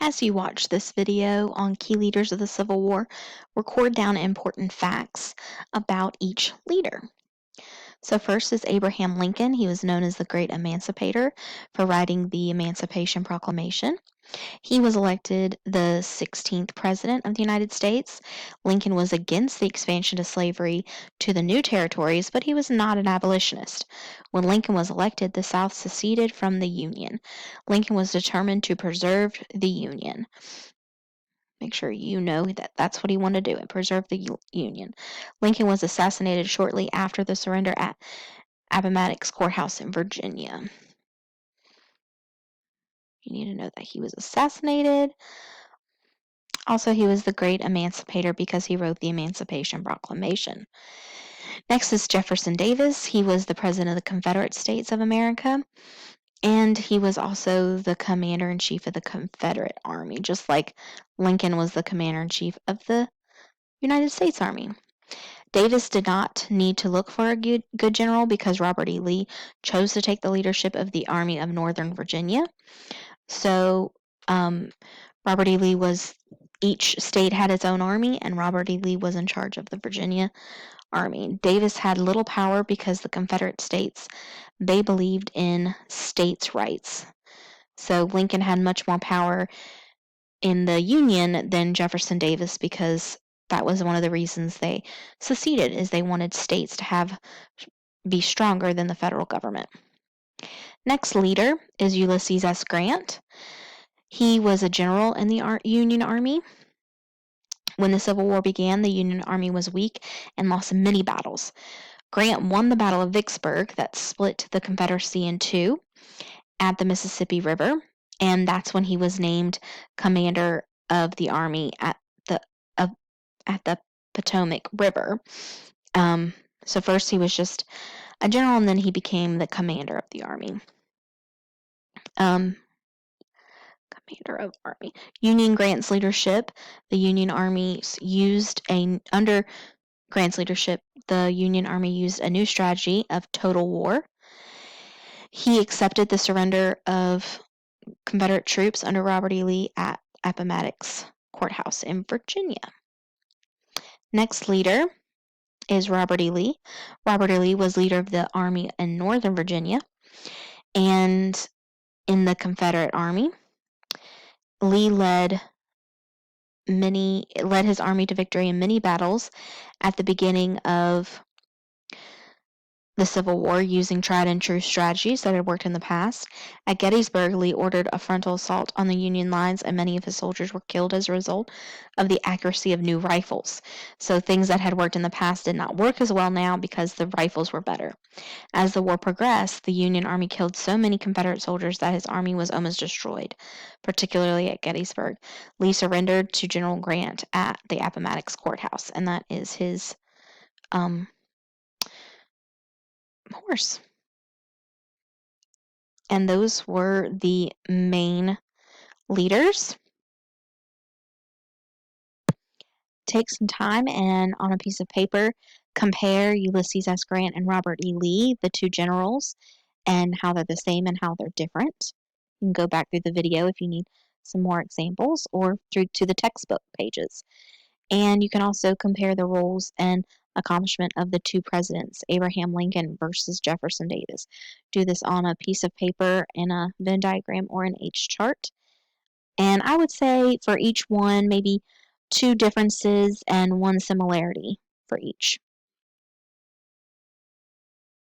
As you watch this video on key leaders of the Civil War, record down important facts about each leader. So first is Abraham Lincoln. He was known as the Great Emancipator for writing the Emancipation Proclamation. He was elected the 16th President of the United States. Lincoln was against the expansion of slavery to the new territories, but he was not an abolitionist. When Lincoln was elected, the South seceded from the Union. Lincoln was determined to preserve the Union. Make sure you know that that's what he wanted to do, and preserve the Union. Lincoln was assassinated shortly after the surrender at Appomattox Courthouse in Virginia. You need to know that he was assassinated. Also, he was the great emancipator because he wrote the Emancipation Proclamation. Next is Jefferson Davis. He was the president of the Confederate States of America, and he was also the commander-in-chief of the Confederate Army, just like Lincoln was the commander-in-chief of the United States Army. Davis did not need to look for a good general because Robert E. Lee chose to take the leadership of the Army of Northern Virginia. So, Robert E. Lee was, each state had its own army, and Robert E. Lee was in charge of the Virginia Army. Davis had little power because the Confederate States, they believed in states' rights. So Lincoln had much more power in the Union than Jefferson Davis because that was one of the reasons they seceded, is they wanted states to be stronger than the federal government. Next leader is Ulysses S. Grant. He was a general in the Union Army. When the Civil War began, the Union Army was weak and lost many battles. Grant won the Battle of Vicksburg that split the Confederacy in two at the Mississippi River, and that's when he was named commander of the army at the Potomac River. So first he was just a general, and then he became the commander of the army. Commander of Army. Union Grant's leadership, the Union Army under Grant's leadership, the Union Army used a new strategy of total war. He accepted the surrender of Confederate troops under Robert E. Lee at Appomattox Courthouse in Virginia. Next leader is Robert E. Lee. Robert E. Lee was leader of the Army in Northern Virginia, and in the Confederate Army, Lee led his army to victory in many battles at the beginning of the Civil War using tried and true strategies that had worked in the past. At Gettysburg, Lee ordered a frontal assault on the Union lines, and many of his soldiers were killed as a result of the accuracy of new rifles. So things that had worked in the past did not work as well now because the rifles were better. As the war progressed, the Union Army killed so many Confederate soldiers that his army was almost destroyed, particularly at Gettysburg. Lee surrendered to General Grant at the Appomattox Courthouse, and that is his horse. And those were the main leaders. Take some time and on a piece of paper, compare Ulysses S. Grant and Robert E. Lee, the two generals, and how they're the same and how they're different. You can go back through the video if you need some more examples, or through to the textbook pages. And you can also compare the roles and accomplishment of the two presidents, Abraham Lincoln versus Jefferson Davis. Do this on a piece of paper in a Venn diagram or an H chart. And I would say for each one, maybe 2 differences and 1 similarity for each.